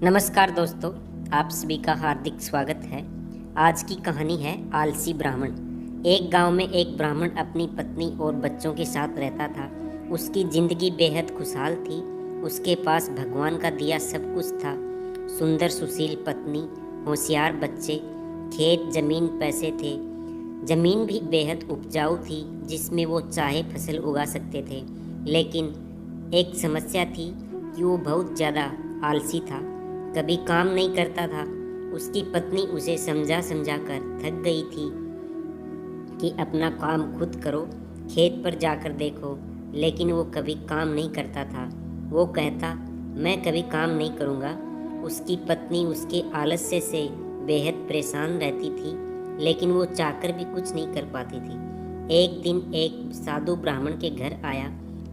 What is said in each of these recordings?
नमस्कार दोस्तों, आप सभी का हार्दिक स्वागत है। आज की कहानी है आलसी ब्राह्मण। एक गांव में एक ब्राह्मण अपनी पत्नी और बच्चों के साथ रहता था। उसकी ज़िंदगी बेहद खुशहाल थी। उसके पास भगवान का दिया सब कुछ था। सुंदर सुशील पत्नी, होशियार बच्चे, खेत ज़मीन पैसे थे। ज़मीन भी बेहद उपजाऊ थी जिसमें वो चाहे फसल उगा सकते थे। लेकिन एक समस्या थी कि वो बहुत ज़्यादा आलसी था, कभी काम नहीं करता था। उसकी पत्नी उसे समझा समझा कर थक गई थी कि अपना काम खुद करो, खेत पर जाकर देखो, लेकिन वो कभी काम नहीं करता था। वो कहता, मैं कभी काम नहीं करूँगा। उसकी पत्नी उसके आलस्य से बेहद परेशान रहती थी, लेकिन वो चाहकर भी कुछ नहीं कर पाती थी। एक दिन एक साधु ब्राह्मण के घर आया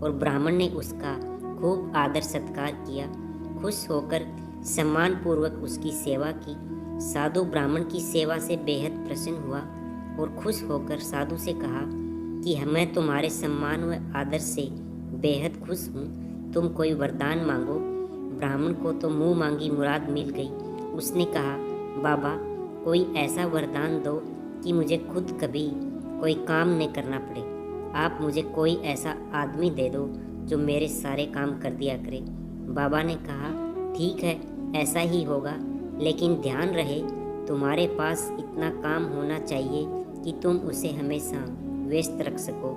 और ब्राह्मण ने उसका खूब आदर सत्कार किया। खुश होकर सम्मानपूर्वक उसकी सेवा की। साधु ब्राह्मण की सेवा से बेहद प्रसन्न हुआ और खुश होकर साधु से कहा कि मैं तुम्हारे सम्मान व आदर से बेहद खुश हूँ। तुम कोई वरदान मांगो। ब्राह्मण को तो मुँह मांगी मुराद मिल गई। उसने कहा, बाबा, कोई ऐसा वरदान दो कि मुझे खुद कभी कोई काम न करना पड़े। आप मुझे कोई ऐसा आदमी दे दो जो मेरे सारे काम कर दिया करे। बाबा ने कहा, ठीक है, ऐसा ही होगा, लेकिन ध्यान रहे तुम्हारे पास इतना काम होना चाहिए कि तुम उसे हमेशा व्यस्त रख सको।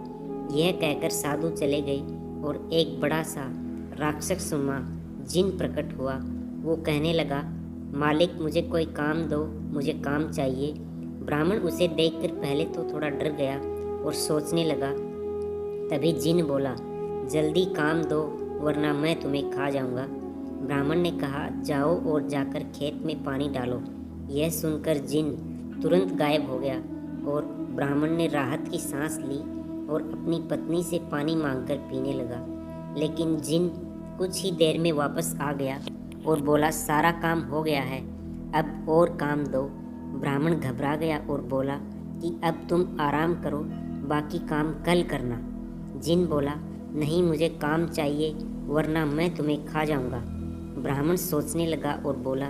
यह कहकर साधु चले गए और एक बड़ा सा राक्षसनुमा जिन प्रकट हुआ। वो कहने लगा, मालिक, मुझे कोई काम दो, मुझे काम चाहिए। ब्राह्मण उसे देखकर पहले तो थोड़ा डर गया और सोचने लगा। तभी जिन बोला, जल्दी काम दो वरना मैं तुम्हें खा जाऊंगा। ब्राह्मण ने कहा, जाओ और जाकर खेत में पानी डालो। यह सुनकर जिन तुरंत गायब हो गया और ब्राह्मण ने राहत की सांस ली और अपनी पत्नी से पानी मांगकर पीने लगा। लेकिन जिन कुछ ही देर में वापस आ गया और बोला, सारा काम हो गया है, अब और काम दो। ब्राह्मण घबरा गया और बोला कि अब तुम आराम करो, बाकी काम कल करना। जिन बोला, नहीं, मुझे काम चाहिए वरना मैं तुम्हें खा जाऊंगा। ब्राह्मण सोचने लगा और बोला,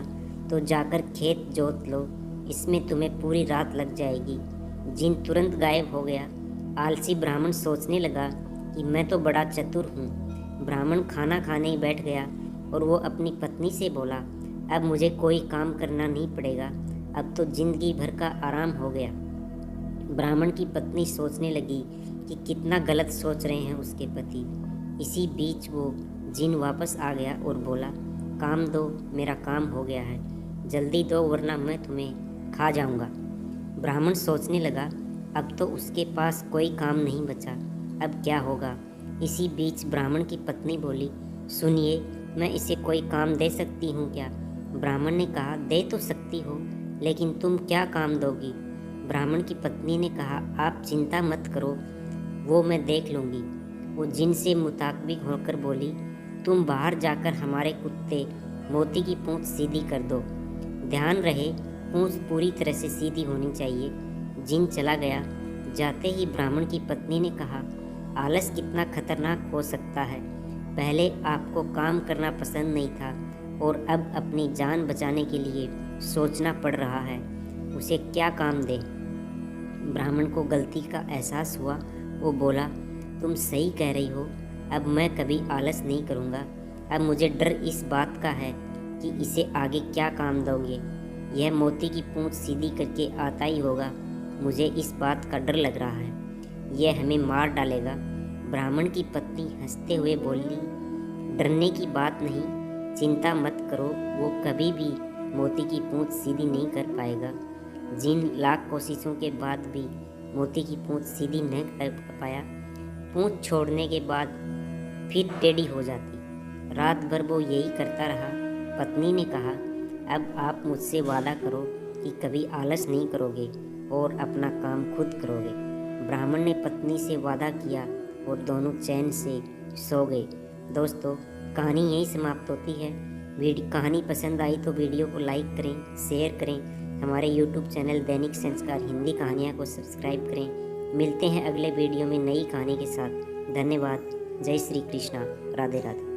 तो जाकर खेत जोत लो, इसमें तुम्हें पूरी रात लग जाएगी। जिन तुरंत गायब हो गया। आलसी ब्राह्मण सोचने लगा कि मैं तो बड़ा चतुर हूँ। ब्राह्मण खाना खाने ही बैठ गया और वो अपनी पत्नी से बोला, अब मुझे कोई काम करना नहीं पड़ेगा, अब तो जिंदगी भर का आराम हो गया। ब्राह्मण की पत्नी सोचने लगी कि कितना गलत सोच रहे हैं उसके पति। इसी बीच वो जिन वापस आ गया और बोला, काम दो, मेरा काम हो गया है, जल्दी दो वरना मैं तुम्हें खा जाऊंगा। ब्राह्मण सोचने लगा, अब तो उसके पास कोई काम नहीं बचा, अब क्या होगा। इसी बीच ब्राह्मण की पत्नी बोली, सुनिए, मैं इसे कोई काम दे सकती हूँ क्या। ब्राह्मण ने कहा, दे तो सकती हो, लेकिन तुम क्या काम दोगी। ब्राह्मण की पत्नी ने कहा, आप चिंता मत करो, वो मैं देख लूँगी। वो जिन से मुताबिक होकर बोली, तुम बाहर जाकर हमारे कुत्ते मोती की पूंछ सीधी कर दो। ध्यान रहे पूंछ पूरी तरह से सीधी होनी चाहिए। जिन चला गया। जाते ही ब्राह्मण की पत्नी ने कहा, आलस कितना खतरनाक हो सकता है। पहले आपको काम करना पसंद नहीं था और अब अपनी जान बचाने के लिए सोचना पड़ रहा है, उसे क्या काम दे। ब्राह्मण को गलती का एहसास हुआ। वो बोला, तुम सही कह रही हो, अब मैं कभी आलस नहीं करूँगा। अब मुझे डर इस बात का है कि इसे आगे क्या काम दोगे। यह मोती की पूंछ सीधी करके आता ही होगा। मुझे इस बात का डर लग रहा है, यह हमें मार डालेगा। ब्राह्मण की पत्नी हंसते हुए बोली, डरने की बात नहीं, चिंता मत करो, वो कभी भी मोती की पूंछ सीधी नहीं कर पाएगा। जिन लाख कोशिशों के बाद भी मोती की पूंछ सीधी नहीं कर पाया। पूंछ छोड़ने के बाद फिर टेढ़ी हो जाती। रात भर वो यही करता रहा। पत्नी ने कहा, अब आप मुझसे वादा करो कि कभी आलस नहीं करोगे और अपना काम खुद करोगे। ब्राह्मण ने पत्नी से वादा किया और दोनों चैन से सो गए। दोस्तों, कहानी यही समाप्त होती है। कहानी पसंद आई तो वीडियो को लाइक करें, शेयर करें। हमारे यूट्यूब चैनल दैनिक संस्कार हिंदी कहानियाँ को सब्सक्राइब करें। मिलते हैं अगले वीडियो में नई कहानी के साथ। धन्यवाद। जय श्री कृष्णा। राधे राधे।